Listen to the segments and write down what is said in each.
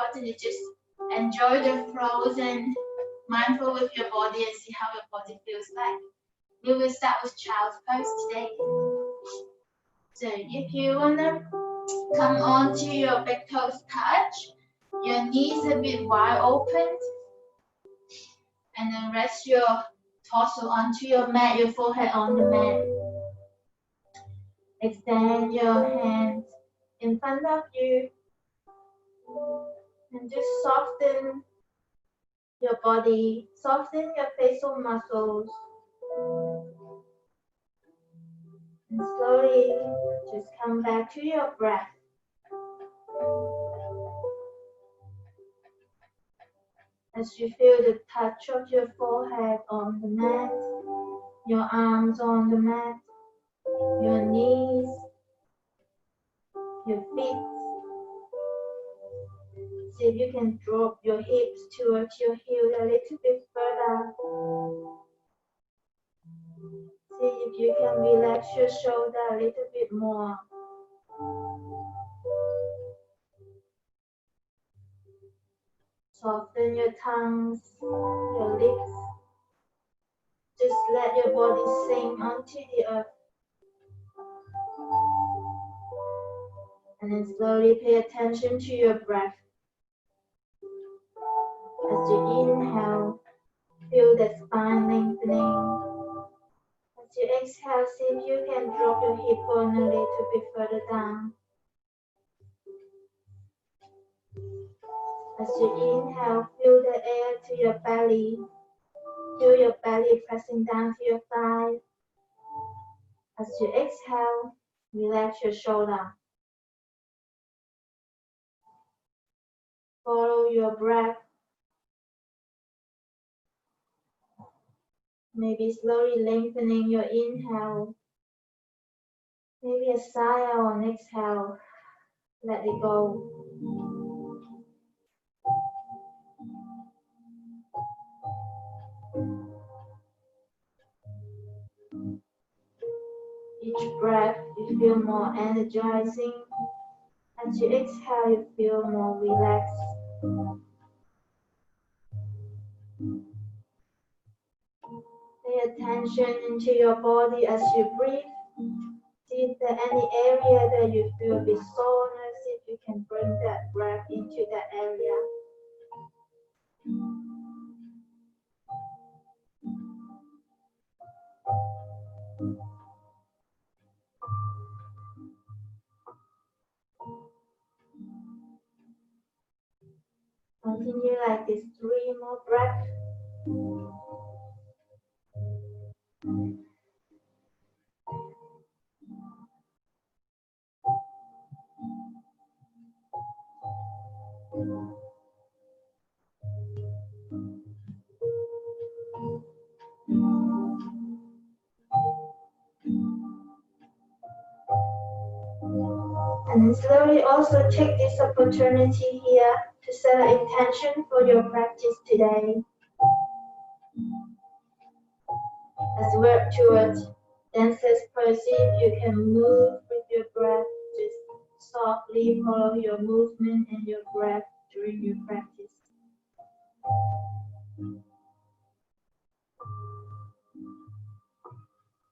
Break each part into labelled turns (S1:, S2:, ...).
S1: important is just enjoy the flows and mindful with your body and see how your body feels like. We will start with child's pose today. So if you wanna come on to your big toes touch, your knees a bit wide open, and then rest your torso onto your mat, your forehead on the mat. Extend your hands in front of you and just soften your body, soften your facial muscles. And slowly just come back to your breath. As you feel the touch of your forehead on the mat, your arms on the mat, your knees, your feet. See if you can drop your hips towards your heel a little bit further. See if you can relax your shoulder a little bit more. Soften your tongues, your lips. Just let your body sink onto the earth. And then slowly pay attention to your breath. As you inhale, feel the spine lengthening. As you exhale, see if you can drop your hip bone a little bit further down. As you inhale, feel the air to your belly. Feel your belly pressing down to your thigh. As you exhale, relax your shoulder. Follow your breath. Maybe slowly lengthening your inhale. Maybe a sigh or an exhale. Let it go. Each breath you feel more energizing. As you exhale, you feel more relaxed. Pay attention into your body as you breathe. See if there any area that you feel a bit soreness, if you can bring that breath into that area. Continue like this 3 more breaths. And then slowly also take this opportunity here to set an intention for your practice today. As we work towards dancer's pose, you can move with your breath. Just softly follow your movement and your breath during your practice.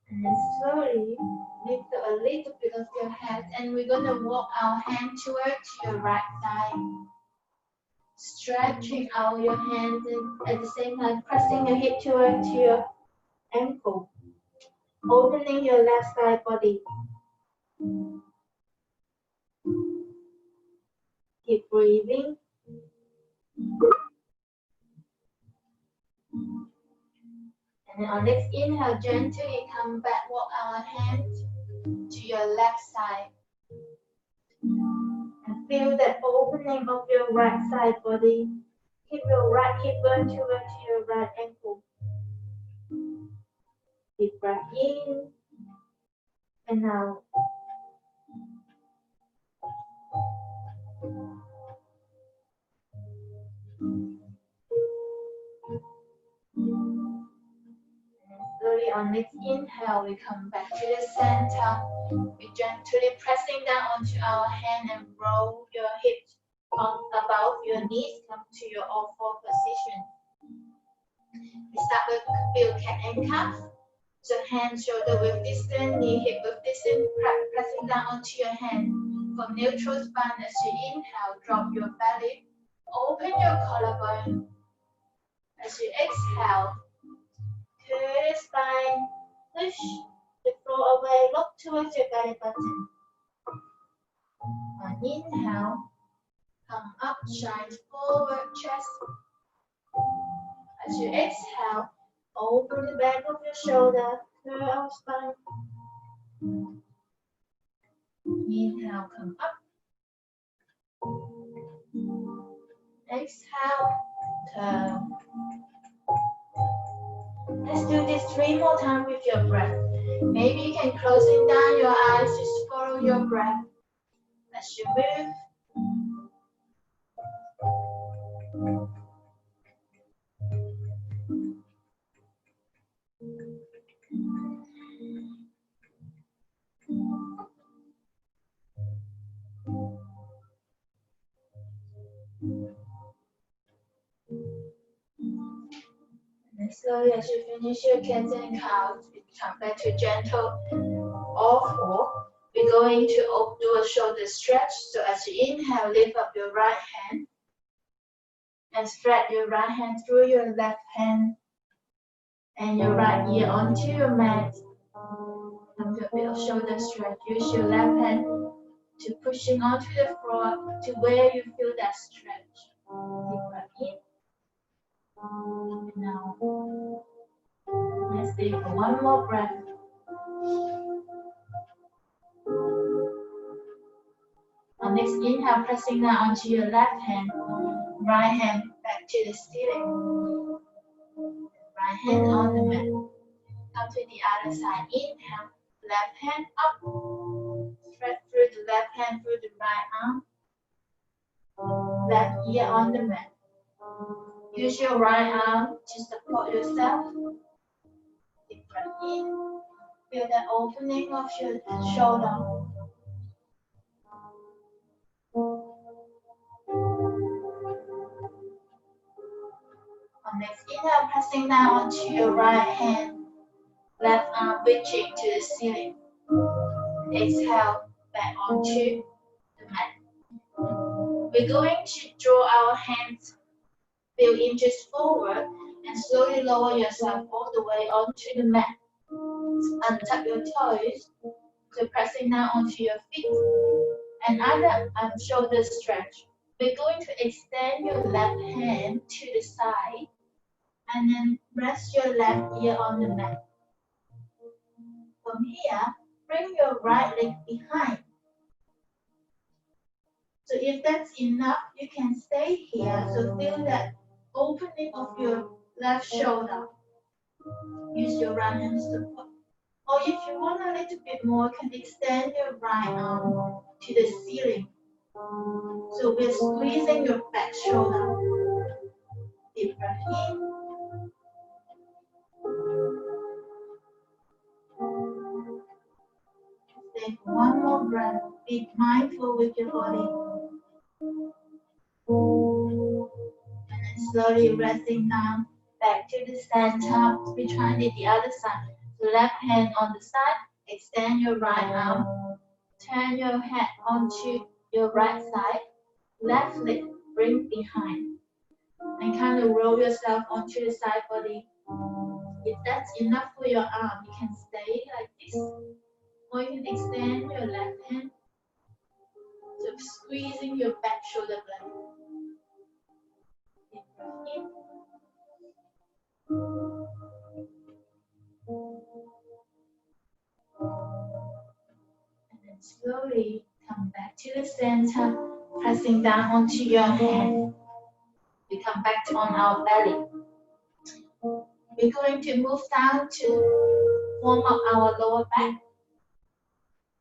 S1: And then slowly lift a little bit of your head, and we're going to walk our hand towards your right side. Stretching out your hands and at the same time pressing your hip towards your ankle. Opening your left side body. Keep breathing. And on next inhale, gently come back, walk our hands to your left side. And feel that opening of your right side body. Keep your right hip bone towards your right ankle. Deep breath in and out. Slowly on next inhale, we come back to the center. We gently pressing down onto our hand and roll your hips on above your knees, come to your all-four position. We start with build cat and calf. So hand, shoulder width distance, knee, hip width distance, pressing down onto your hand. From neutral spine as you inhale, drop your belly, open your collarbone. As you exhale, curl your spine, push the floor away, look towards your belly button. On inhale, come up, shine forward, chest. As you exhale, open the back of your shoulder, curl our spine. Inhale, come up. Exhale, turn. Let's do this 3 more times with your breath. Maybe you can closing down your eyes, just follow your breath as you move. And slowly as you finish your cats and cows, we come back to gentle all four. We're going to do a shoulder stretch. So as you inhale, lift up your right hand and stretch your right hand through your left hand and your right ear onto your mat. Come to a bit of shoulder stretch. Use your left hand to pushing onto the floor to where you feel that stretch. Deep breath in. Now, let's take one more breath. On next inhale, pressing down onto your left hand, right hand back to the ceiling. Right hand on the mat. Come to the other side. Inhale, left hand up. Stretch through the left hand through the right arm. Left ear on the mat. Use your right arm to support yourself. Deep breath in. Feel the opening of your shoulder. On next inhale, pressing down onto your right hand. Left arm reaching to the ceiling. Exhale, back onto the mat. We're going to draw our hands few inches forward and slowly lower yourself all the way onto the mat. Untuck your toes, so pressing down onto your feet. And other shoulder stretch. We're going to extend your left hand to the side and then rest your left ear on the mat. From here, bring your right leg behind. So if that's enough, you can stay here. So feel that opening of your left shoulder. Use your right hand support. Or if you want a little bit more, you can extend your right arm to the ceiling. So we're squeezing your back shoulder. Deep breath in. Take one more breath. Be mindful with your body. And then slowly resting down back to the center. We try the other side. So left hand on the side. Extend your right arm. Turn your head onto your right side. Left leg bring behind. And kind of roll yourself onto the side body. If that's enough for your arm, you can stay like this. Or you can extend your left hand. So squeezing your back shoulder blade. Deep breath in. And then slowly come back to the center, pressing down onto your hand. We come back to on our belly. We're going to move down to warm up our lower back.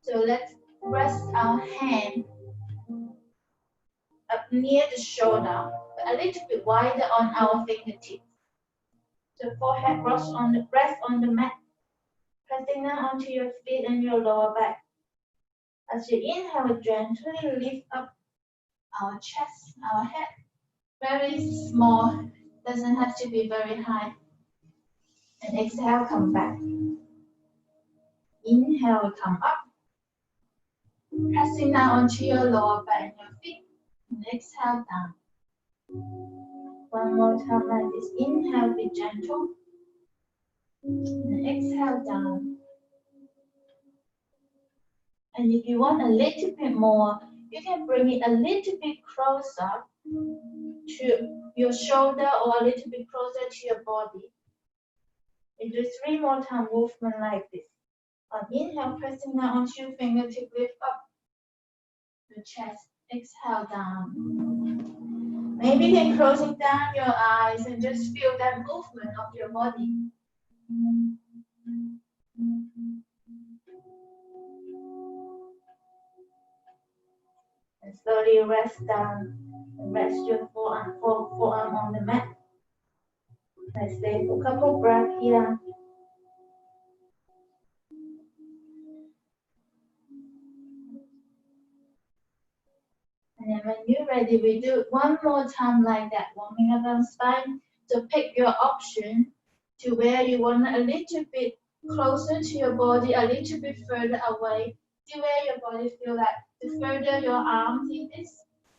S1: So let's rest our hand up near the shoulder, but a little bit wider on our fingertips. So forehead rest on the mat, pressing down onto your feet and your lower back. As you inhale, gently lift up our chest, our head. Very small, doesn't have to be very high. And exhale, come back. Inhale, come up. Pressing down onto your lower back and your feet. And exhale, down. One more time like this. Inhale, be gentle. And exhale, down. And if you want a little bit more, you can bring it a little bit closer to your shoulder or a little bit closer to your body. And do 3 more times movement like this. On inhale, pressing down onto your fingertip, lift up your chest. Exhale, down. Maybe you can closing down your eyes and just feel that movement of your body. And slowly rest down. Rest your forearm on the mat. Let's stay for a couple breaths here. And then when you're ready, we do it one more time like that, warming up our spine. So pick your option to where you want a little bit closer to your body, a little bit further away. See where your body feel like. The further your arms in this,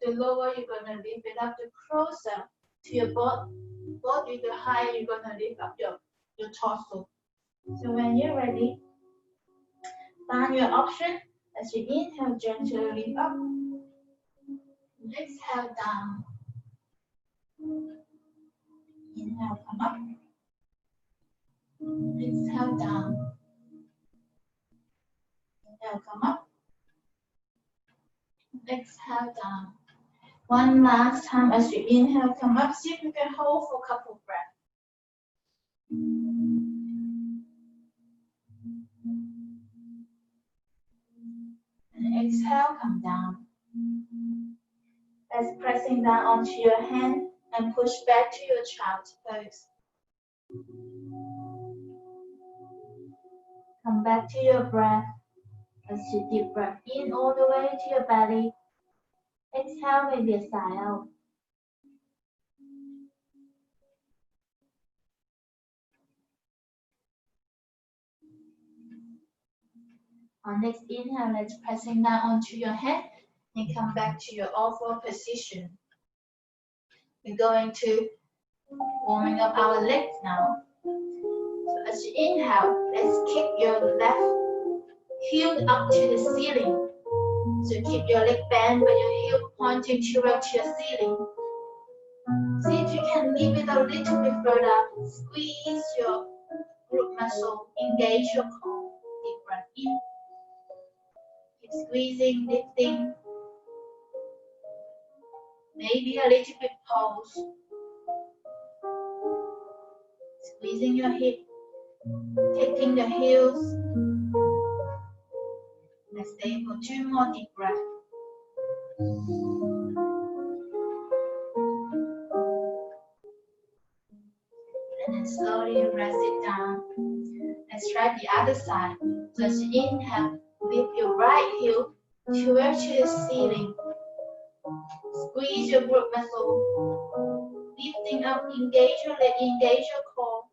S1: the lower you're gonna lift it up. The closer to your body, the higher you're gonna lift up your torso. So when you're ready, find your option. As you inhale, gently lift up. Exhale, down. Inhale, come up. Exhale, down. Inhale, come up. Exhale, down. One last time as you inhale, come up. See if you can hold for a couple of breaths. And exhale, come down. That's pressing down onto your hand and push back to your child's pose. Come back to your breath as you deep breath in all the way to your belly. Exhale, maybe a sigh out. On next inhale, let's pressing down onto your head and come back to your all-four position. We're going to warming up our legs now. So as you inhale, let's kick your left heel up to the ceiling. So keep your leg bent, but your heel pointing towards your ceiling. See if you can leave it a little bit further. Squeeze your glute muscle, engage your core. Deep breath in. Keep squeezing, lifting. Maybe a little bit pulse. Squeezing your hip, taking the heels. Let's stay for 2 more deep breaths. And then slowly rest it down. Let's try the other side. So as you inhale, lift your right heel towards your ceiling. Squeeze your glute muscle. Lifting up, engage your leg, engage your core.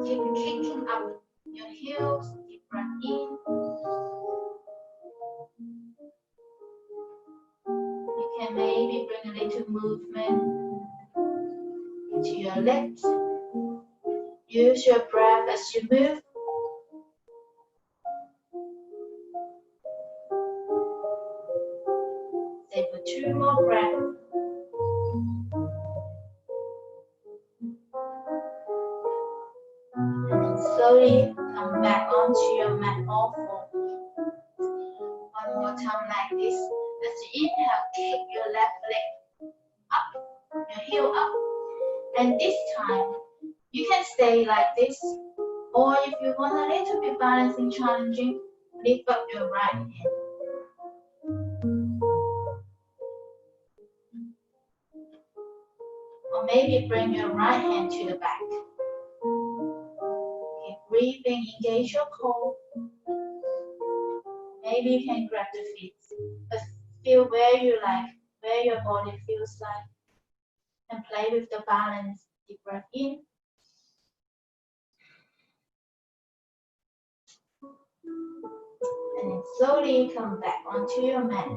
S1: Keep kicking up your heels. Deep breath in. You can maybe bring a little movement to your legs. Use your breath as you move. Stay for 2 more breaths. And then slowly come back onto your mat all four. One more time like this. As you inhale, kick your left leg up, your heel up. And this time, you can stay like this. Or if you want a little bit balancing, challenging, lift up your right hand. Or maybe bring your right hand to the back. Keep breathing, engage your core. Maybe you can grab the feet. Feel where you like, where your body feels like, and play with the balance. Deep breath in. And then slowly come back onto your mat.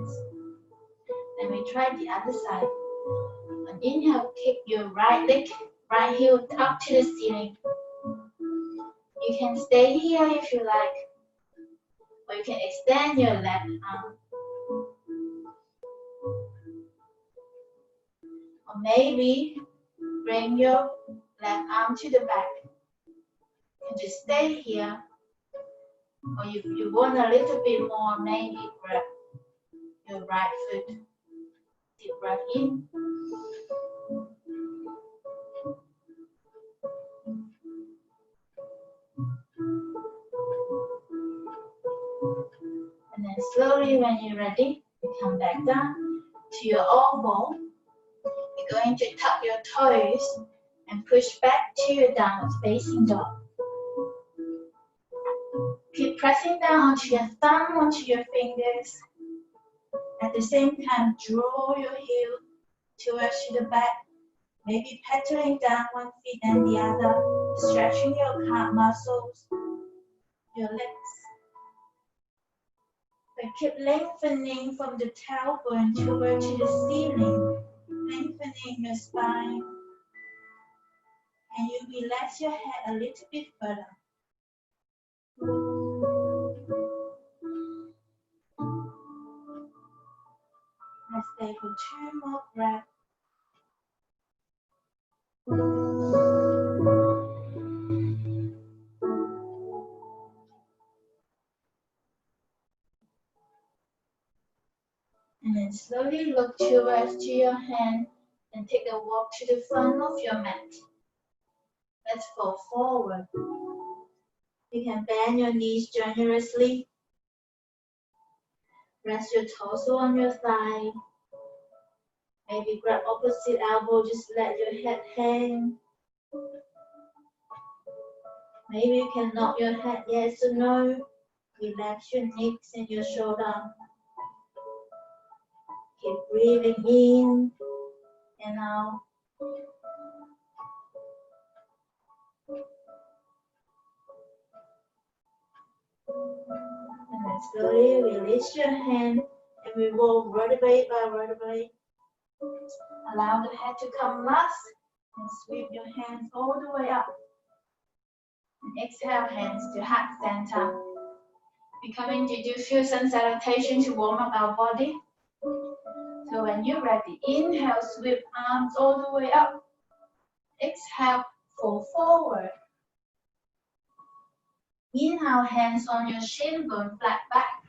S1: And we try the other side. On inhale, kick your right leg, right heel up to the ceiling. You can stay here if you like, or you can extend your left arm. Or maybe bring your left arm to the back. You can just stay here. Or if you want a little bit more, maybe grab your right foot. Deep breath in. And then slowly, when you're ready, you come back down to your elbow. You're going to tuck your toes and push back to your downward facing dog. Keep pressing down onto your thumb, onto your fingers. At the same time, draw your heel towards the back. Maybe pedaling down one foot and the other, stretching your calf muscles, your legs. But keep lengthening from the tailbone toward to the ceiling, lengthening your spine. And you relax your head a little bit further. Let's stay for 2 more breaths. And then slowly look towards to your hand and take a walk to the front of your mat. Let's fall forward. You can bend your knees generously. Rest your torso on your thigh. Maybe grab opposite elbow, just let your head hang. Maybe you can nod your head yes or no. Relax your necks and your shoulder. Keep breathing in and out. And then slowly release your hand and we roll vertebrae by vertebrae. Allow the head to come last and sweep your hands all the way up. And exhale, hands to heart center. We're coming to do fusion salutation to warm up our body. So when you're ready, inhale, sweep arms all the way up. Exhale, fall forward. Inhale, hands on your shin bone, flat back.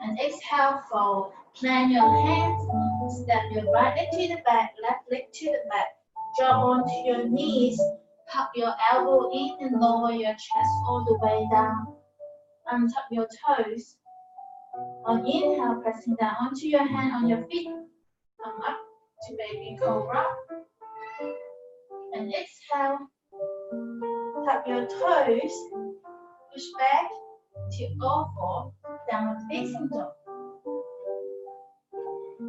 S1: And exhale, fold. Plant your hands, step your right leg to the back, left leg to the back. Drop onto your knees, tuck your elbow in and lower your chest all the way down. Untuck your toes. On inhale, pressing down onto your hand on your feet. Come up to baby cobra. And exhale, tuck your toes, push back to all four, downward facing dog.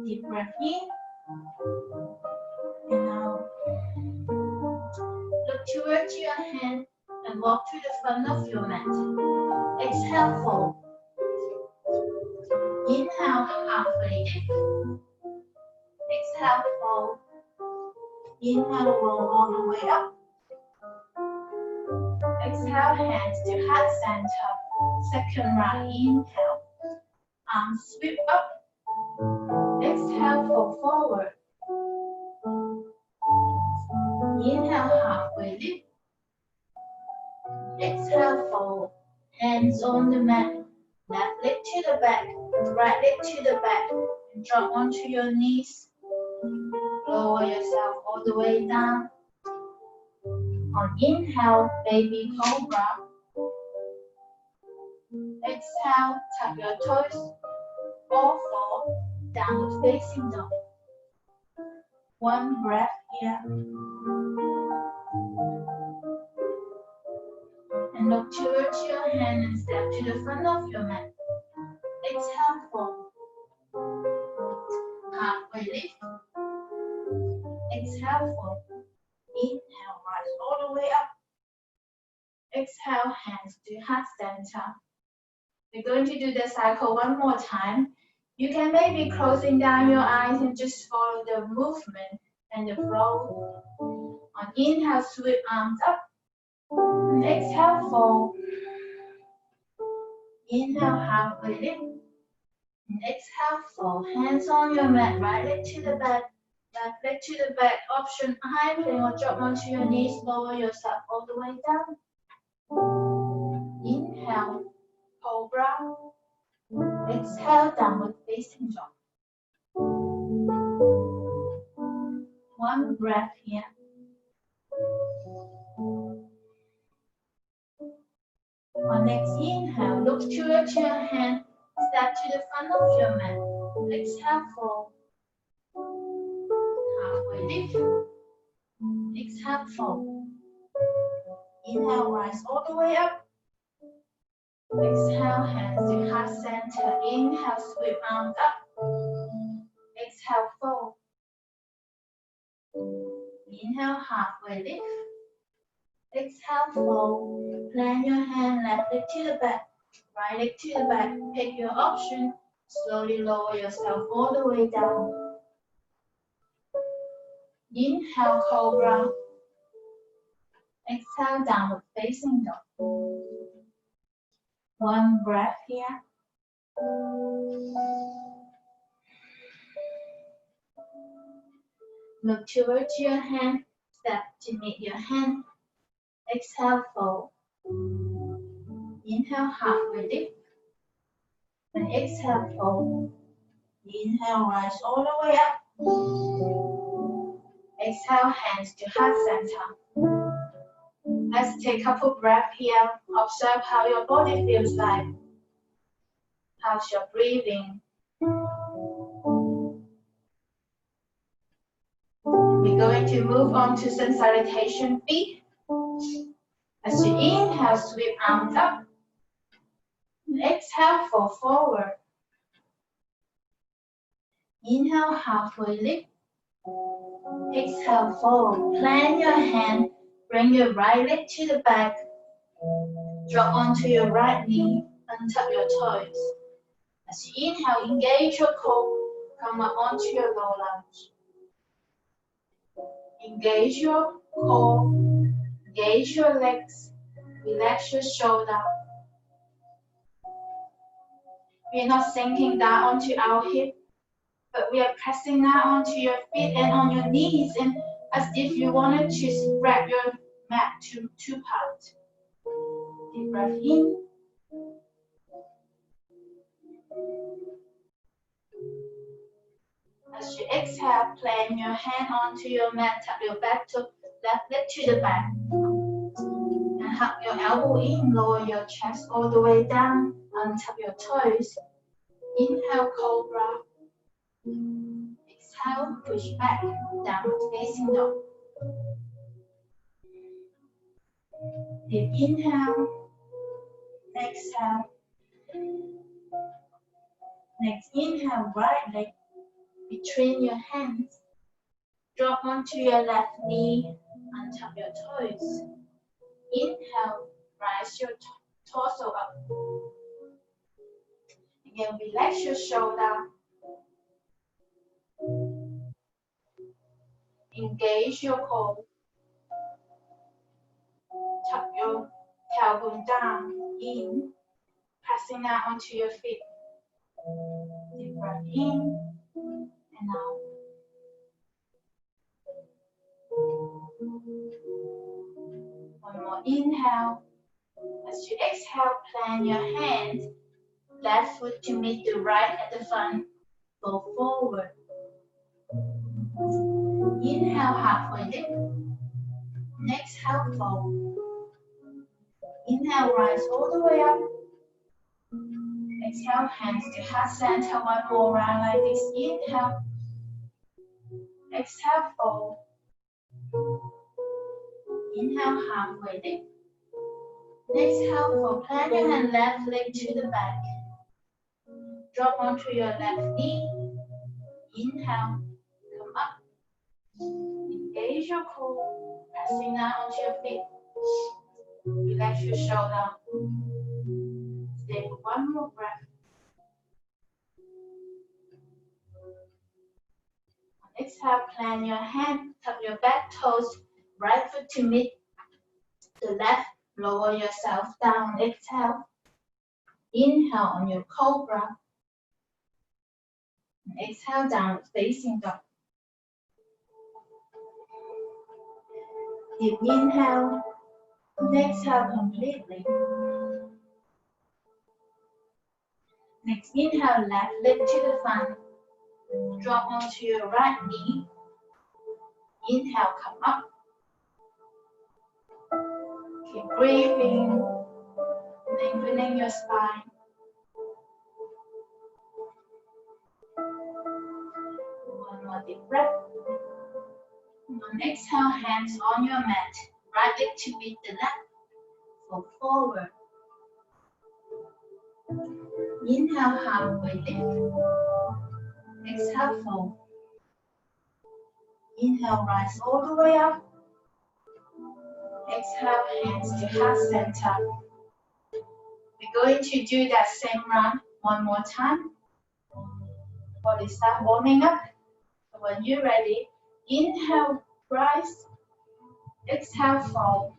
S1: Deep breath in and out. Look towards your hand and walk to the front of your mat. Exhale, fold. Inhale, halfway lift. Exhale, fold. Inhale, roll all the way up. Exhale, hands to heart center. Second round, inhale. Arms sweep up. Exhale, fold forward. Inhale, halfway lift. Exhale, fold. Hands on the mat. Left leg to the back, right leg to the back. And drop onto your knees. Lower yourself all the way down. On inhale, baby cobra. Exhale, tuck your toes. All four, downward facing dog. One breath here. And look towards your hand and step to the front of your mat. Exhale, fold. halfway lift. Exhale, fold. Inhale, rise all the way up. Exhale, hands to heart center. We're going to do the cycle one more time. You can maybe closing down your eyes and just follow the movement and the flow. On inhale, sweep arms up. And exhale, fold. Inhale, halfway lift. And exhale, fold. Hands on your mat, right leg to the back. Left leg to the back. Option high plank or drop onto your knees. Lower yourself all the way down. Inhale, cobra. Exhale, downward facing dog. One breath here. On next inhale, look towards your hand. Step to the front of your mat. Exhale, fold. Halfway lift. Exhale, fold. Inhale, rise all the way up. Exhale, hands to heart center. Inhale, sweep arms up. Exhale, fold. Inhale, halfway lift. Exhale, fold. Plant your hand, left leg to the back, right leg to the back. Pick your option. Slowly lower yourself all the way down. Inhale, cobra. Exhale, downward facing dog. One breath here. Look towards your hand. Step to meet your hand. Exhale, fold. Inhale, halfway lift. And exhale, fold. Inhale, rise all the way up. Exhale, hands to heart center. Let's take a couple breaths here. Observe how your body feels like. How's your breathing? We're going to move on to sun salutation feet. As you inhale, sweep arms up. Exhale, fold forward. Inhale, halfway lift. Exhale, fold. Plant your hand. Bring your right leg to the back. Drop onto your right knee. Untap your toes. As you inhale, engage your core. Come up onto your low lunge. Engage your core. Engage your legs. Relax your shoulder. We are not sinking down onto our hip, but we are pressing down onto your feet and on your knees, and as if you wanted to spread your mat to two parts. Deep breath in. As you exhale, plant your hand onto your mat, tap your back to left leg to the back. And hug your elbow in, lower your chest all the way down, untap your toes. Inhale, cobra. Exhale, push back, downward facing dog. Deep inhale, exhale. Next inhale, right leg between your hands. Drop onto your left knee, untap your toes. Inhale, rise your torso up. Again, relax your shoulder. Engage your core. Tuck your tailbone down, in, pressing out onto your feet. Deep breath in and out. One more inhale. As you exhale, plant your hands, left foot to meet the right at the front. Go forward. Inhale, halfway lift. Exhale, fold. Inhale, rise all the way up. Exhale, hands to heart center. One more round like this. Inhale. Exhale, fold. Inhale, halfway lift. Exhale, fold. Plant your hand left leg to the back. Drop onto your left knee. Inhale, come up. Engage your core, pressing down onto your feet. Relax your shoulder. Stay for one more breath. Exhale, plant your hand, tap your back toes, right foot to meet the left, lower yourself down. Exhale. Inhale on your cobra. And exhale, downward facing dog. Deep inhale. And exhale completely. Next inhale, left leg to the front. Drop onto your right knee. Inhale, come up. Keep breathing, lengthening your spine. One more deep breath. On exhale, hands on your mat. Right leg to meet the left. Fold forward. Inhale, halfway lift. Exhale, fold. Inhale, rise all the way up. Exhale, hands to heart center. We're going to do that same run one more time. Body start warming up. So when you're ready, inhale, rise. Exhale, fold.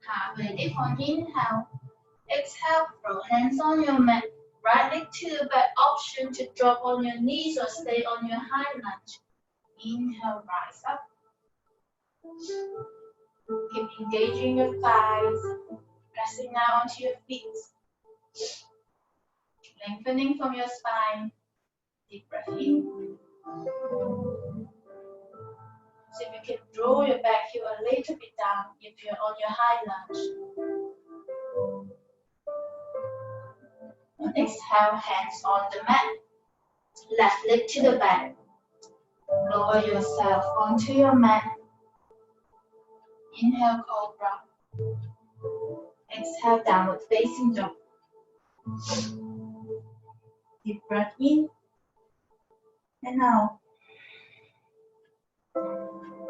S1: Halfway lift on inhale. Exhale, throw hands on your mat. Right leg to the back, option to drop on your knees or stay on your high lunge. Inhale, rise up. Keep engaging your thighs, pressing down onto your feet. Lengthening from your spine. Deep breath in. So you can draw your back heel a little bit down if you're on your high lunge. On exhale, hands on the mat. Left leg to the back. Lower yourself onto your mat. Inhale, cobra. Exhale, downward facing dog. Deep breath in and out.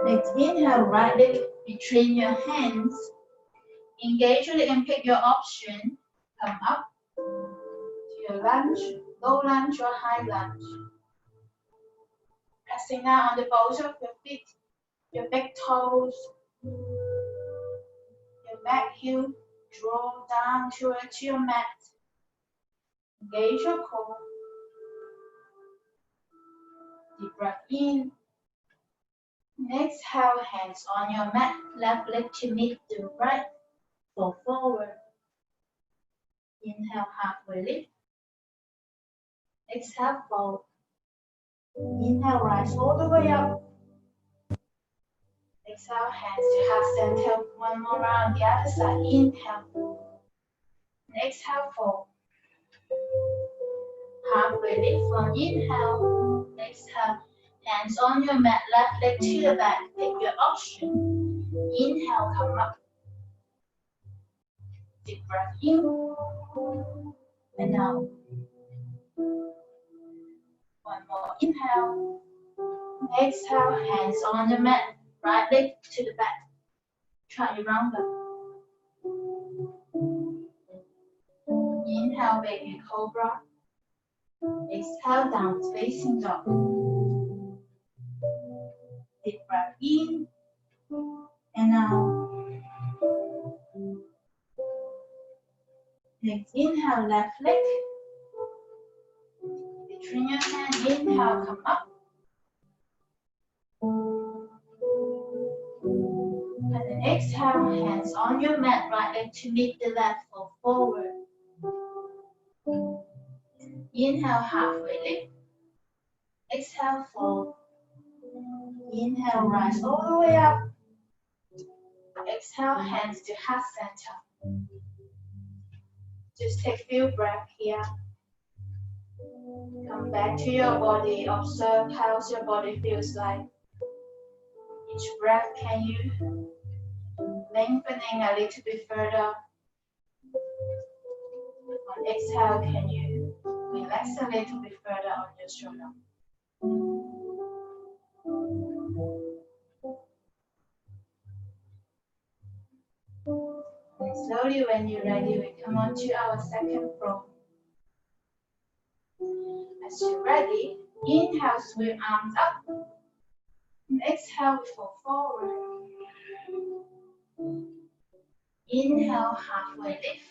S1: Next, inhale, right leg between your hands. Engage your leg and pick your option. Come up to your lunge, low lunge or high lunge. Pressing down on the balls of your feet, your back toes, your back heel. Draw down towards your mat. Engage your core. Deep breath in. Exhale, hands on your mat. Left leg to meet the right. Fold forward. Inhale, halfway lift. Exhale, fold. Inhale, rise all the way up. Exhale, hands to heart center. One more round, the other side. Inhale. And exhale, fold. Halfway lift from inhale. Exhale, hands on your mat. Left leg to the back. Pick your option. Inhale, come up. Deep breath in. And out. One more inhale. Exhale, hands on the mat. Right leg to the back. Try your round up. Inhale, baby cobra. Exhale, down facing dog. Deep breath in and out. Next, inhale, left leg. Between your hands, inhale, come up. And then exhale, hands on your mat, right leg to meet the left, fold forward. Inhale, halfway lift. Exhale, fold. Inhale, rise all the way up. Exhale, hands to heart center. Just take a few breaths here. Come back to your body. Observe how your body feels like. Each breath, can you lengthening a little bit further? On exhale, can you Relax a little bit further on your shoulder. And slowly, when you're ready, we come on to our second floor. As you're ready, inhale, swing arms up. And exhale, we fall forward. Inhale, halfway lift.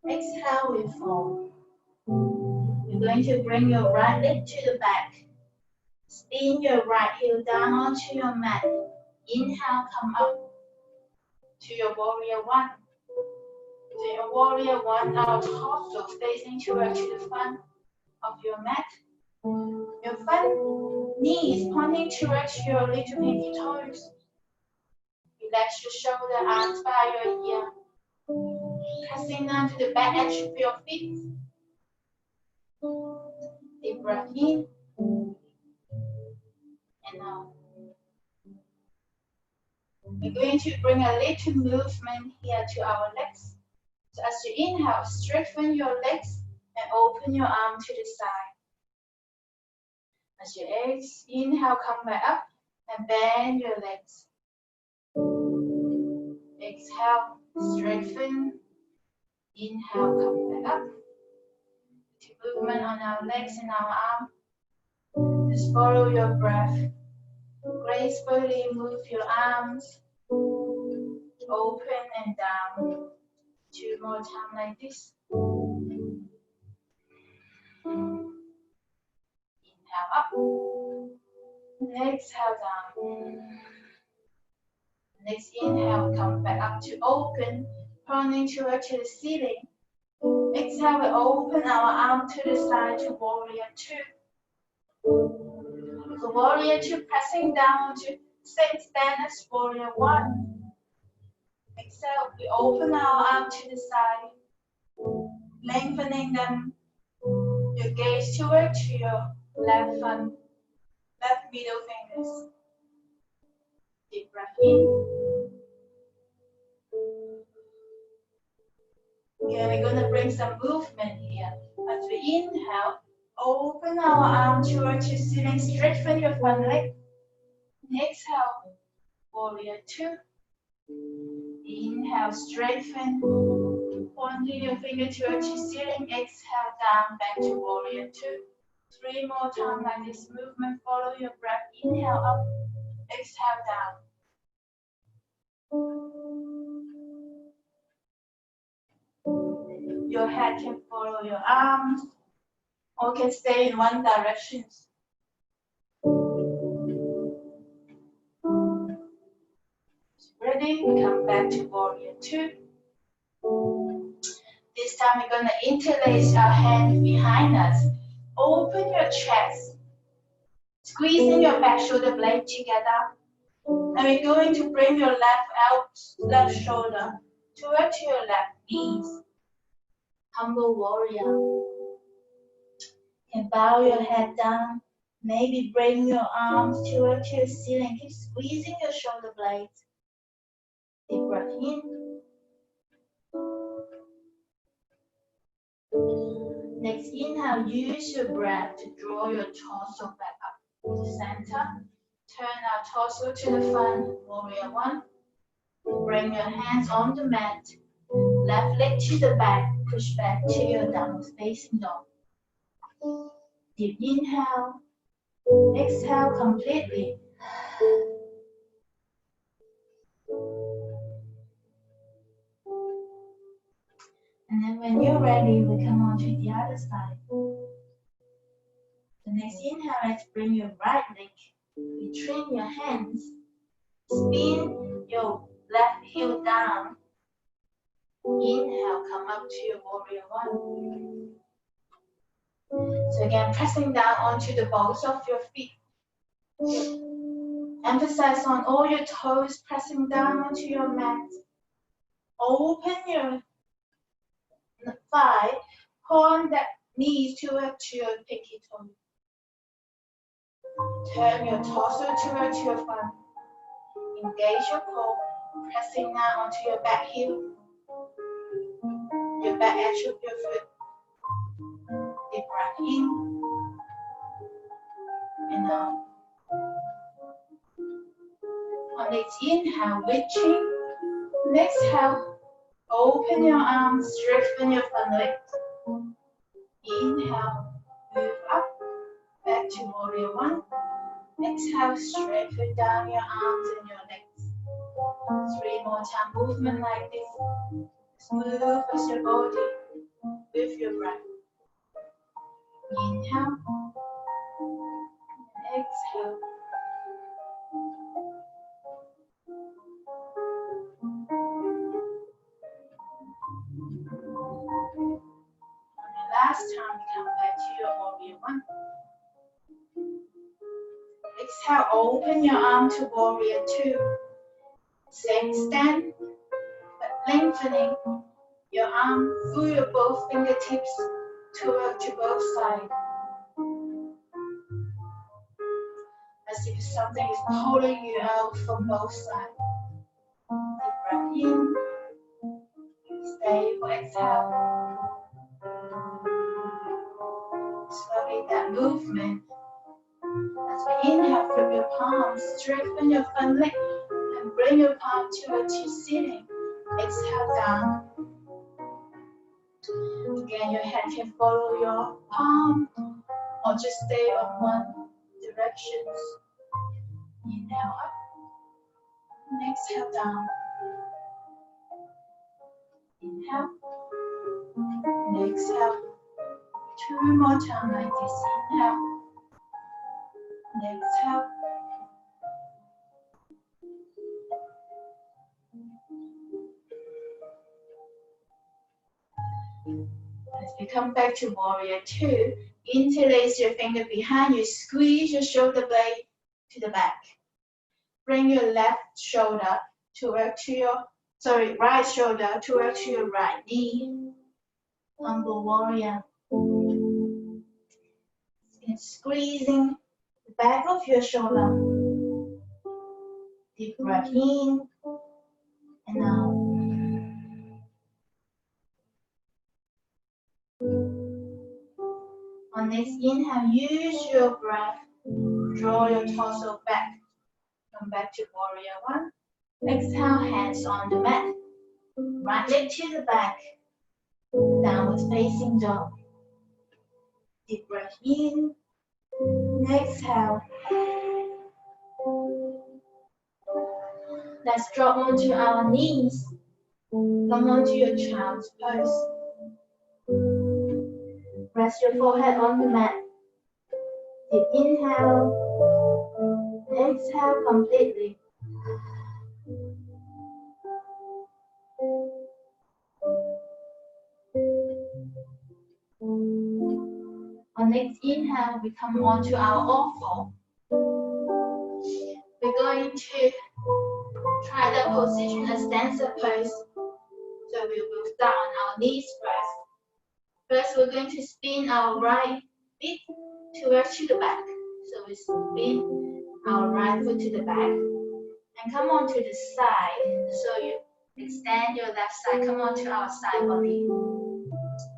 S1: Exhale, we fall. You're going to bring your right leg to the back. Spin your right heel down onto your mat. Inhale, come up to your warrior one. To your warrior one, our torso facing towards the front of your mat. Your front knees pointing towards your little pinky toes. Relax your shoulder, arms by your ear. Pressing down to the back edge of your feet. Deep breath in and out. We're going to bring a little movement here to our legs. So as you inhale, straighten your legs and open your arm to the side. As you inhale, come back up and bend your legs. Exhale, straighten. Inhale, come back up. Movement on our legs and our arm. Just follow your breath. Gracefully move your arms. Open and down. 2 more times like this. Inhale up. Exhale down. Next inhale, come back up to open, turning towards the ceiling. Exhale, we open our arm to the side to warrior two. So warrior two, pressing down to same stand as warrior one. Exhale, we open our arm to the side, lengthening them. Your gaze towards your left thumb, left middle fingers. Deep breath in. Okay, we're going to bring some movement here. As we inhale, open our arm towards your ceiling, straighten your front leg. Exhale, warrior two. Inhale, straighten. Pointing your finger towards your ceiling. Exhale, down, back to warrior two. 3 more times like this movement. Follow your breath. Inhale up. Exhale down. Your head can follow your arms or can stay in one direction. Ready? Come back to warrior two. This time we're going to interlace our hands behind us. Open your chest. Squeezing your back shoulder blade together. And we're going to bring your left shoulder towards your left knees. Humble warrior. And bow your head down. Maybe bring your arms towards your ceiling. Keep squeezing your shoulder blades. Deep breath in. Next inhale, use your breath to draw your torso back up to the center. Turn our torso to the front, warrior one. Bring your hands on the mat. Left leg to the back, push back to your downward facing dog. Deep inhale, exhale completely. And then when you're ready, we come on to the other side. The next inhale, let's bring your right leg between your hands. Spin your left heel down. Inhale, come up to your warrior one. So again, pressing down onto the balls of your feet. Emphasize on all your toes pressing down onto your mat. Open your thigh, point that knees towards your pinky toe. Turn your torso towards your front. Engage your core, pressing down onto your back heel, your back edge of your foot. in and out. On its inhale, reaching. Next exhale, open your arms, strengthen your front legs. Inhale, move up, back to warrior one. Exhale, straighten down your arms and your legs. 3 more time movement like this. Just move with your body, with your breath. Inhale, and exhale. On the last time, come back to your warrior one. Exhale, open your arm to warrior two. Same stand, but lengthening your arm through your both fingertips to both sides. As if something is pulling you out from both sides. Deep breath in. Stay for exhale. Slowly that movement. As we inhale, flip your palms, strengthen your front leg, and bring your palm towards your ceiling. Exhale down. Again, your hand can follow your palm or just stay on one direction. Inhale up and exhale down. Inhale and exhale. 2 more times like this. Inhale and exhale. As we come back to warrior two, interlace your finger behind you, squeeze your shoulder blade to the back. Bring your left shoulder right shoulder towards your right knee. Humble warrior. And squeezing the back of your shoulder. Deep breath in and out. On next inhale, use your breath. Draw your torso back. Come back to warrior one. Exhale, hands on the mat. Right leg to the back. Downward facing dog. Deep breath in. Exhale. Let's drop onto our knees. Come onto your child's pose. Rest your forehead on the mat. Deep inhale. Exhale completely. On next inhale, we come onto our awful. We're going to try the position, a stanza pose. So we will start on our knees first. First, we're going to spin our right feet towards to the back. So we spin our right foot to the back and come on to the side. So you extend your left side, come on to our side body.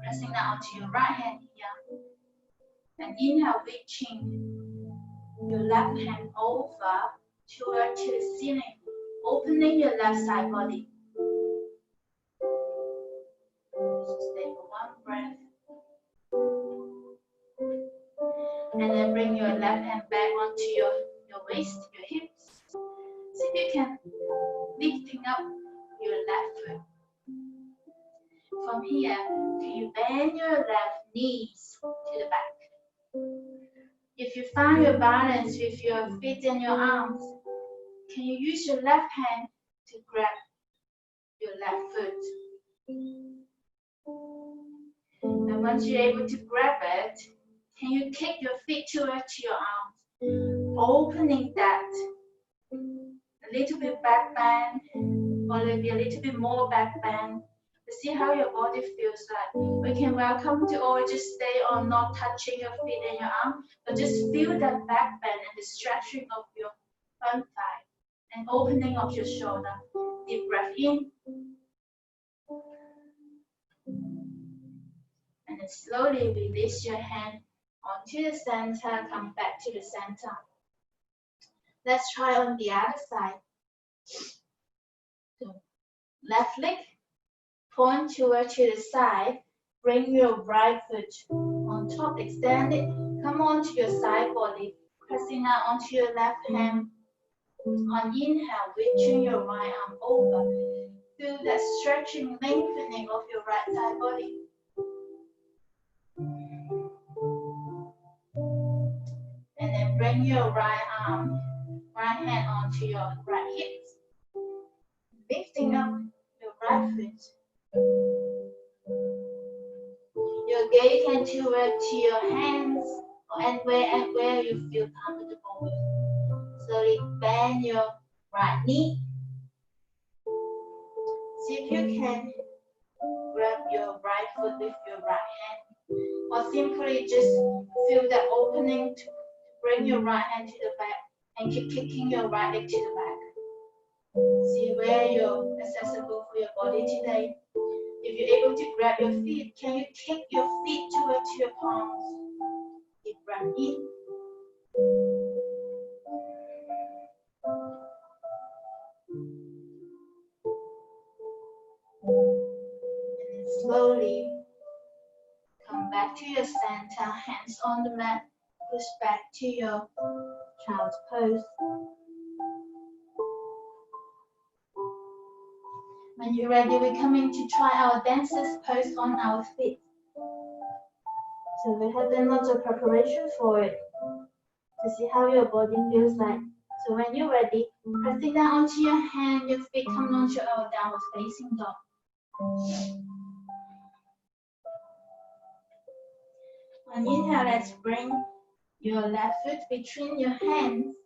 S1: Pressing that onto your right hand here. And inhale, reaching your left hand over toward to the ceiling, opening your left side body. So stay for one breath. And then bring your left hand back onto your waist, your hips. So you can lifting up your left foot. From here, you bend your left knees to the back. If you find your balance with your feet and your arms, can you use your left hand to grab your left foot? And once you're able to grab it, can you kick your feet towards your arms, opening that a little bit back bend, or maybe a little bit more back bend. To see how your body feels like. We can welcome to always just stay on not touching your feet and your arm, but just feel that back bend and the stretching of your front thigh and opening of your shoulder. Deep breath in. And then slowly release your hand onto the center, come back to the center. Let's try on the other side. So left leg, point toward to the side, bring your right foot on top, extend it, come onto your side body, pressing out onto your left hand. On inhale, reaching your right arm over. Feel that stretching, lengthening of your right side body. And then bring your right hand onto your right hips. Lifting up your right foot. Your gaze can toward to your hands and where you feel comfortable with. Slowly bend your right knee. See if you can grab your right foot with your right hand, or simply just feel that opening to bring your right hand to the back and keep kicking your right leg to the back. See where you're accessible for your body today. If you're able to grab your feet, can you kick your feet towards your palms? Deep breath in. And then slowly come back to your center, hands on the mat, push back to your child's pose. When you're ready, we're coming to try our dancer's pose on our feet. So we have done lots of preparation for it to see how your body feels like. So when you're ready, pressing down onto your hand, your feet come onto our downward facing dog. On inhale, let's bring your left foot between your hands.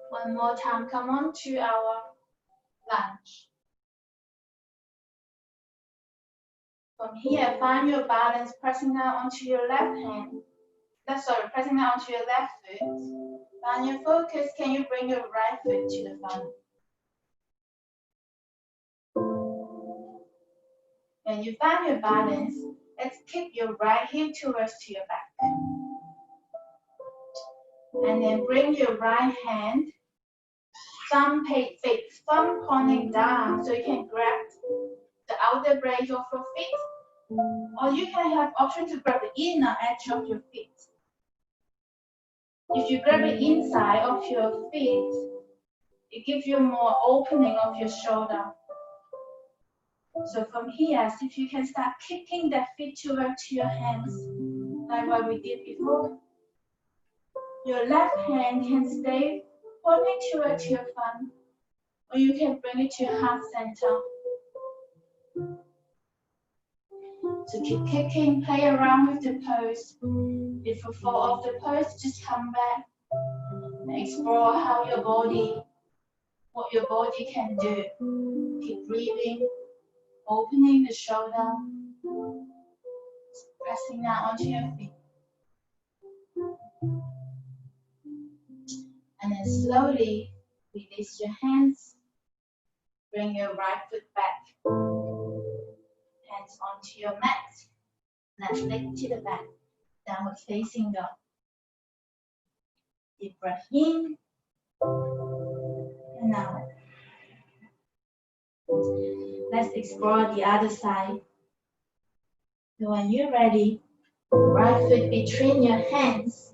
S1: One more time, come on to our lunge. From here, find your balance, pressing down onto your left hand. Pressing down onto your left foot. Find your focus, can you bring your right foot to the front? When you find your balance, let's kick your right heel towards to your back. And then bring your right hand, thumb pointing down so you can grab the outer edge of your feet. Or you can have option to grab the inner edge of your feet. If you grab the inside of your feet, it gives you more opening of your shoulder. So from here, see if you can start kicking that feet towards your hands, like what we did before. Your left hand can stay pointing towards your front, or you can bring it to your heart center. So keep kicking, play around with the pose. If you fall off the pose, just come back and explore how what your body can do. Keep breathing, opening the shoulder, pressing down onto your feet. And then slowly release your hands. Bring your right foot back. Hands onto your mat. Left leg to the back. Downward facing dog. Deep breath in and out. Let's explore the other side. So when you're ready, right foot between your hands.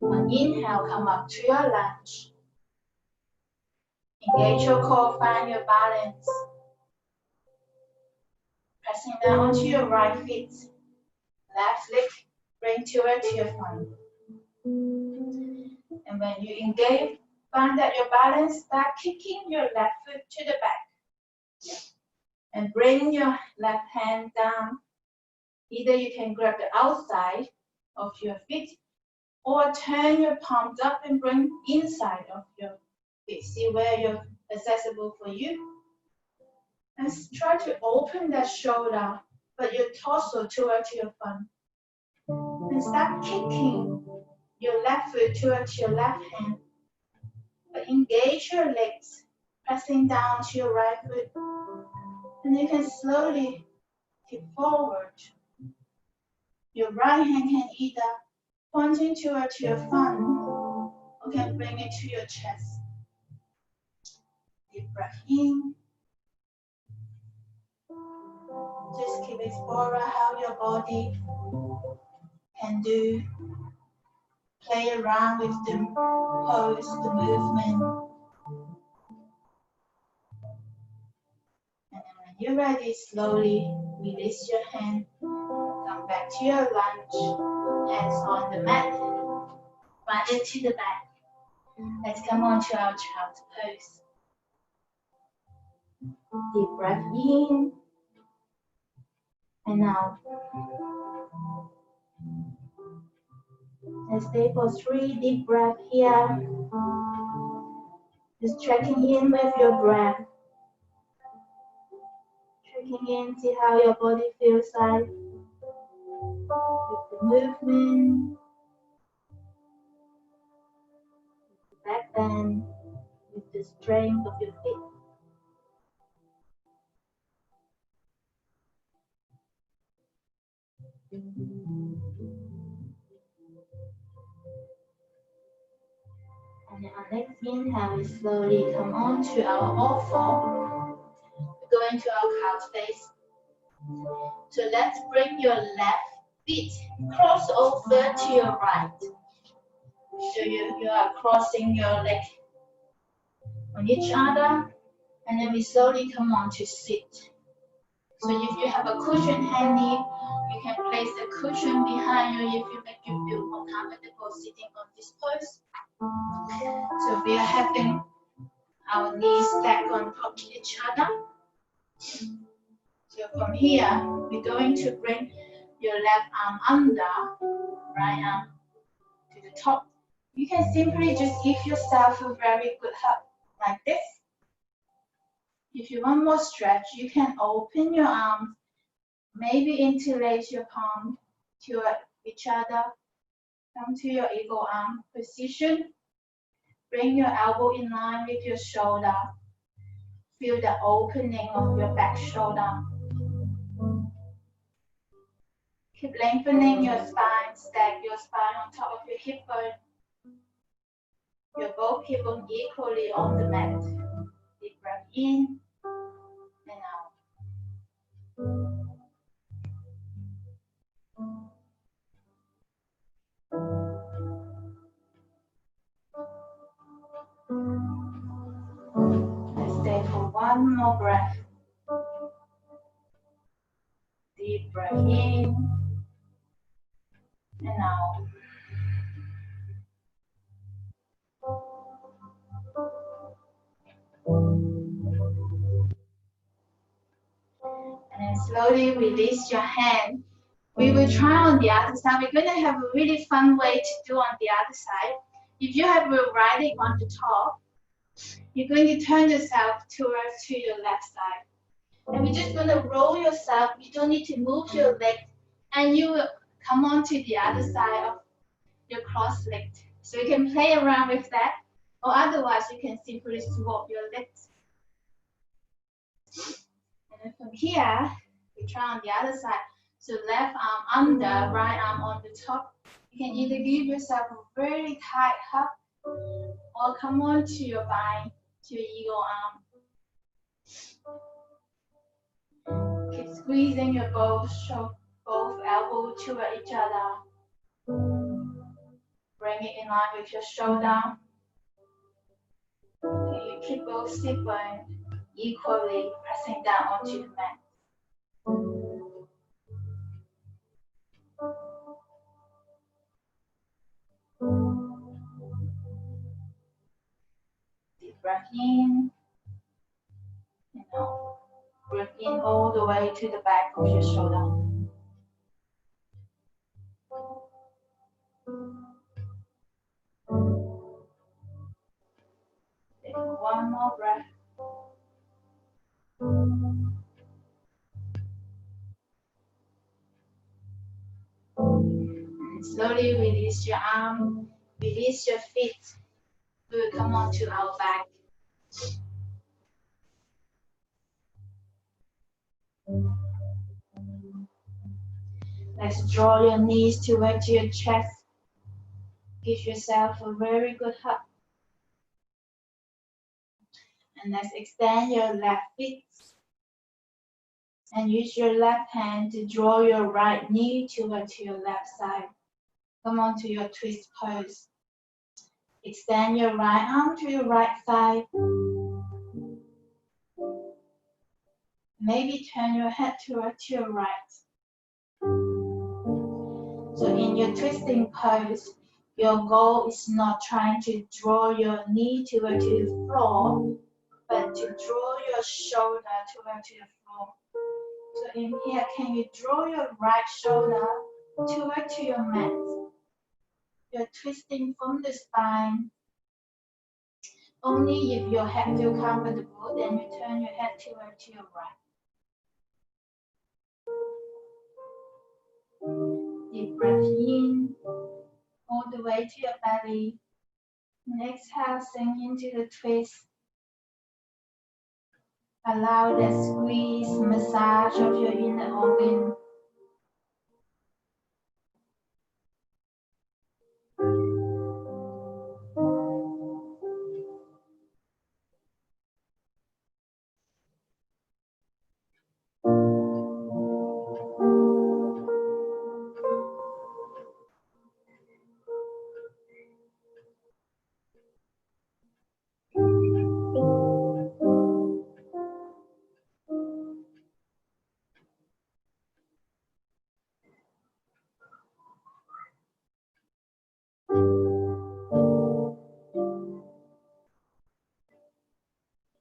S1: On inhale, come up to your lunge. Engage your core, find your balance. Pressing down onto your right foot. Left leg, bring towards your front. And when you engage, find that your balance, start kicking your left foot to the back. And bring your left hand down. Either you can grab the outside of your feet or turn your palms up and bring inside of your feet. See where you're accessible for you. And try to open that shoulder, but your torso towards your front. And start kicking your left foot towards your left hand. But engage your legs, pressing down to your right foot. And you can slowly tip forward. Your right hand can either pointing towards your front or can bring it to your chest. Deep breath in. Just keep exploring how your body can do. Play around with the pose, the movement. And then when you're ready, slowly release your hand. Come back to your lunge. Hands on the mat. Right it to the back. Let's come on to our child's pose. Deep breath in and out. Let's stay for 3 deep breaths here. Just checking in with your breath. Checking in, see how your body feels like with the movement, with the back bend, with the strength of your feet. And our next inhale, we slowly come on to our all four. We're going to our couch face. So let's bring your left feet cross over to your right. So you are crossing your leg on each other, and then we slowly come on to sit. So if you have a cushion handy, you can place the cushion behind you if you make you feel more comfortable sitting on this pose. So we are having our knees stacked on top of each other. So from here, we're going to bring your left arm under, right arm to the top. You can simply just give yourself a very good hug like this. If you want more stretch, you can open your arms, maybe interlace your palm to each other. Come to your eagle arm position. Bring your elbow in line with your shoulder. Feel the opening of your back shoulder. Keep lengthening your spine. Stack your spine on top of your hip bone. Your both hip bones equally on the mat. Deep breath in and out. Let's stay for one more breath. Deep breath in and out. And then slowly release your hand. We will try on the other side. We're going to have a really fun way to do on the other side. If you have your right leg on the top, you're going to turn yourself towards to your left side. And we're just going to roll yourself. You don't need to move your leg. And you will come on to the other side of your cross leg. So you can play around with that. Or otherwise, you can simply swap your legs. And then from here, we try on the other side. So left arm under, right arm on the top. You can either give yourself a very tight hug or come on to your bind, to your eagle arm. Keep squeezing your both elbows toward each other. Bring it in line with your shoulder. Okay, you keep both hip bones equally pressing down onto the mat. Deep breath in and out. Breathe in all the way to the back of your shoulder. Take one more breath. And slowly release your arm, release your feet. We will come on to our back. Let's draw your knees towards your chest. Give yourself a very good hug. And let's extend your left feet. And use your left hand to draw your right knee towards your left side. Come on to your twist pose. Extend your right arm to your right side. Maybe turn your head towards your right. So in your twisting pose, your goal is not trying to draw your knee towards the floor, but to draw your shoulder towards the floor. So in here, can you draw your right shoulder towards your mat? You're twisting from the spine. Only if your head feels comfortable, then you turn your head towards your right. Deep breath in, all the way to your belly. And exhale, sink into the twist. Allow that squeeze, massage of your inner organ.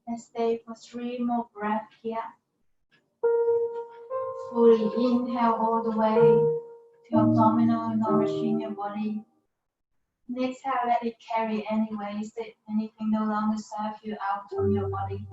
S1: And stay for 3 more breaths here. Fully inhale all the way to abdominal, nourishing your body. And exhale, let it carry any waste, anything no longer serve you out from your body.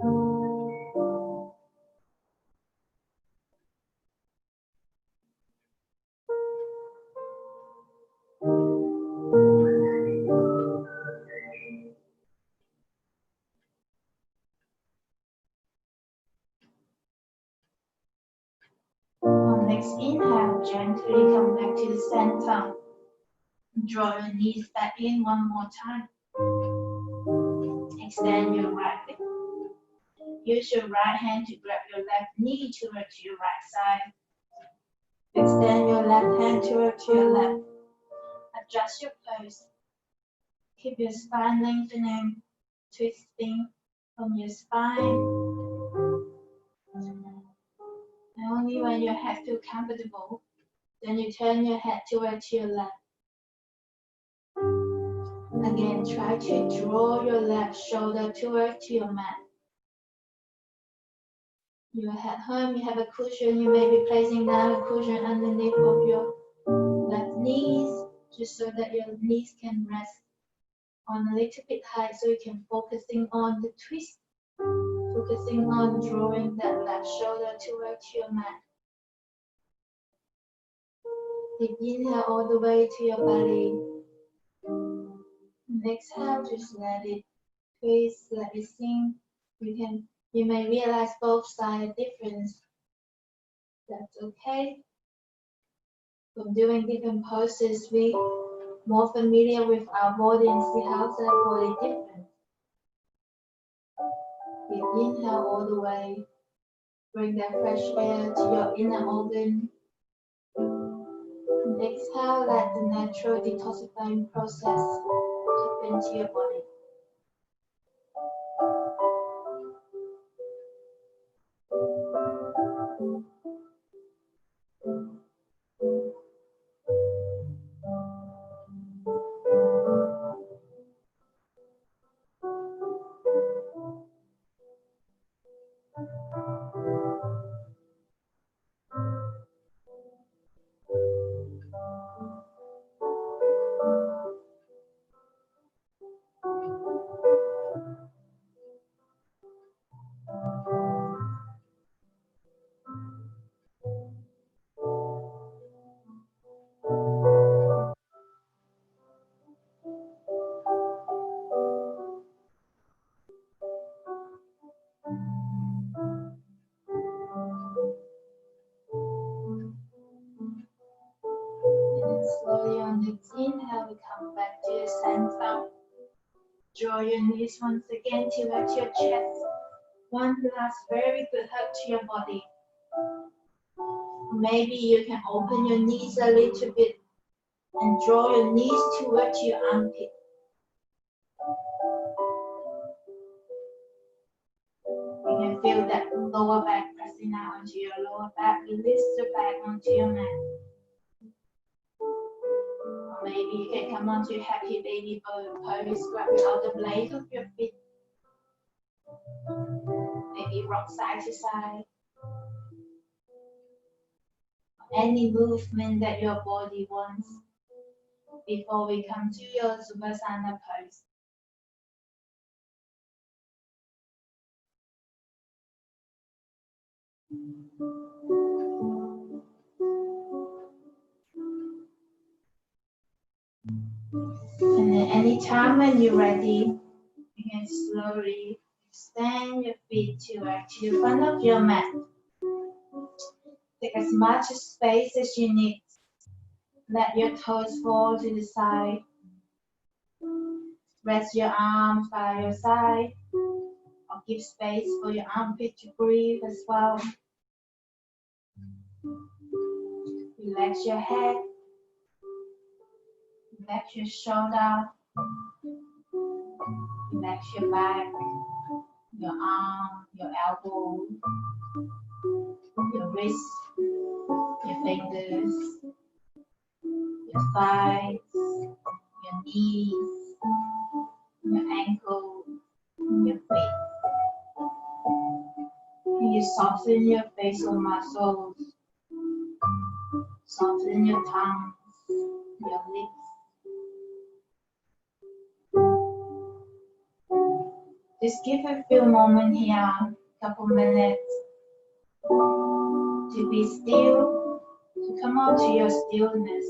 S1: On next inhale, gently come back to the center. Draw your knees back in one more time. Extend your right leg. Use your right hand to grab your left knee towards your right side. Extend your left hand towards your left. Adjust your pose. Keep your spine lengthening, twisting from your spine. And only when your head feels comfortable, then you turn your head towards your left. Again, try to draw your left shoulder towards your mat. You're at home, you have a cushion, you may be placing down a cushion underneath of your left knees, just so that your knees can rest on a little bit high, so you can focusing on the twist, focusing on drawing that left shoulder towards your mat. Deep inhale all the way to your belly. And exhale, just let it twist, let it sink. You may realize both sides difference. That's okay. From doing different poses, we more familiar with our body and see how that body different. Deep inhale all the way. Bring that fresh air to your inner organ. And exhale, let the natural detoxifying process happen to your body. back to the center. Draw your knees once again towards your chest. One last very good hug to your body. Maybe you can open your knees a little bit and draw your knees towards your armpit. You can feel that lower back pressing out onto your lower back. Release the back onto your mat. Or maybe you can come onto happy baby pose, grabbing out the blades of your feet. Maybe rock side to side. Any movement that your body wants before we come to your Sukhasana pose. And then anytime when you're ready, you can slowly extend your feet to the front of your mat. Take as much space as you need. Let your toes fall to the side. Rest your arms by your side. Or give space for your armpit to breathe as well. Relax your head. Relax your shoulder. Relax your back, your arm, your elbow, your wrist, your fingers, your thighs, your knees, your ankle, your feet. And you soften your facial muscles, soften your tongue, your lips. Just give a few moments here, couple minutes, to be still, to come out to your stillness.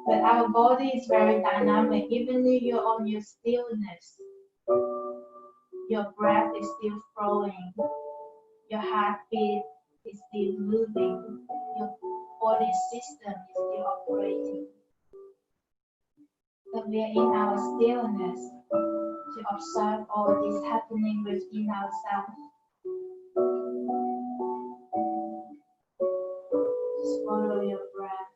S1: But our body is very dynamic, even if you're on your stillness. Your breath is still flowing, your heartbeat is still moving, your body system is still operating. But we are in our stillness to observe all this happening within ourselves. Just follow your breath.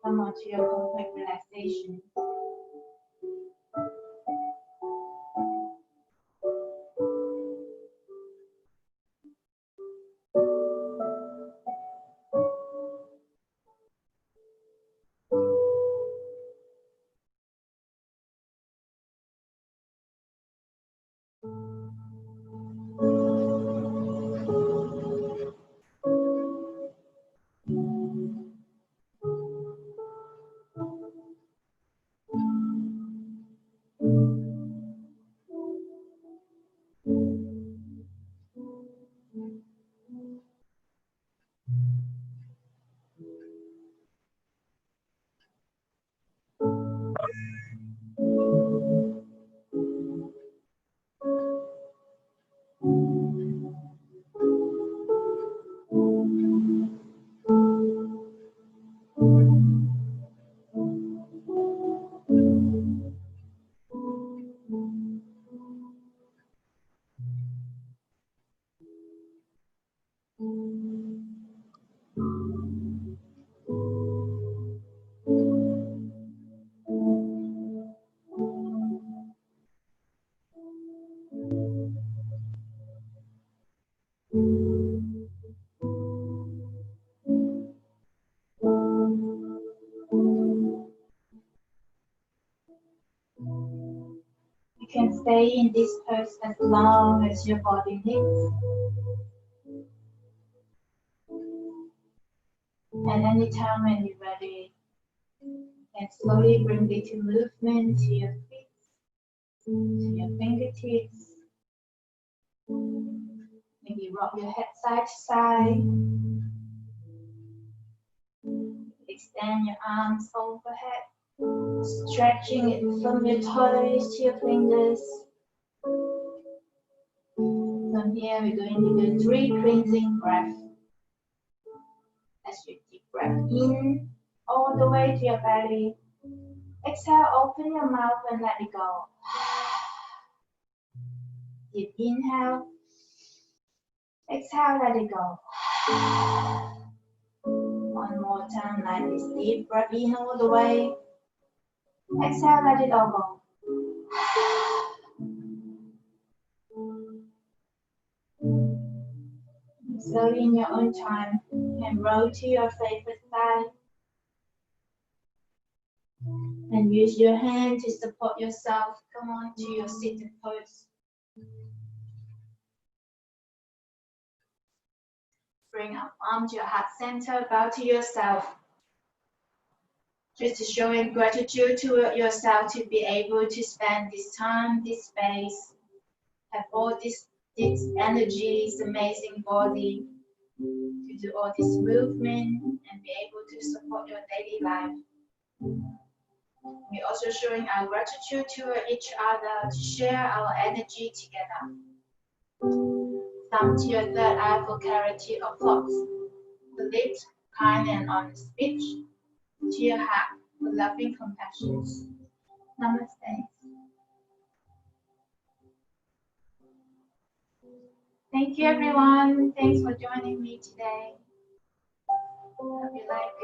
S1: Come on to your complete relaxation. You can stay in this pose as long as your body needs. And anytime when you're ready, you can slowly bring little movement to your feet, to your fingertips. Maybe rock your head side to side. Extend your arms overhead, stretching it from your toes to your fingers. From here, we're going to do 3 cleansing breaths. you deep breath in all the way to your belly. Exhale, open your mouth and let it go. Deep inhale. Exhale, let it go. One more time like this. Deep breath in all the way. Exhale, let it all go. Slowly in your own time, you can roll to your favorite side. And use your hand to support yourself. Come on to your seated pose. Bring up arm to your heart center, bow to yourself. Just showing gratitude toward yourself to be able to spend this time, this space, have all this energy, this amazing body, to do all this movement and be able to support your daily life. We're also showing our gratitude toward each other to share our energy together. Thumb to your third eye for clarity of thoughts. The lips, kind and honest speech. To your heart for loving compassion. Namaste. Thank you everyone. Thanks for joining me today. Hope you like it.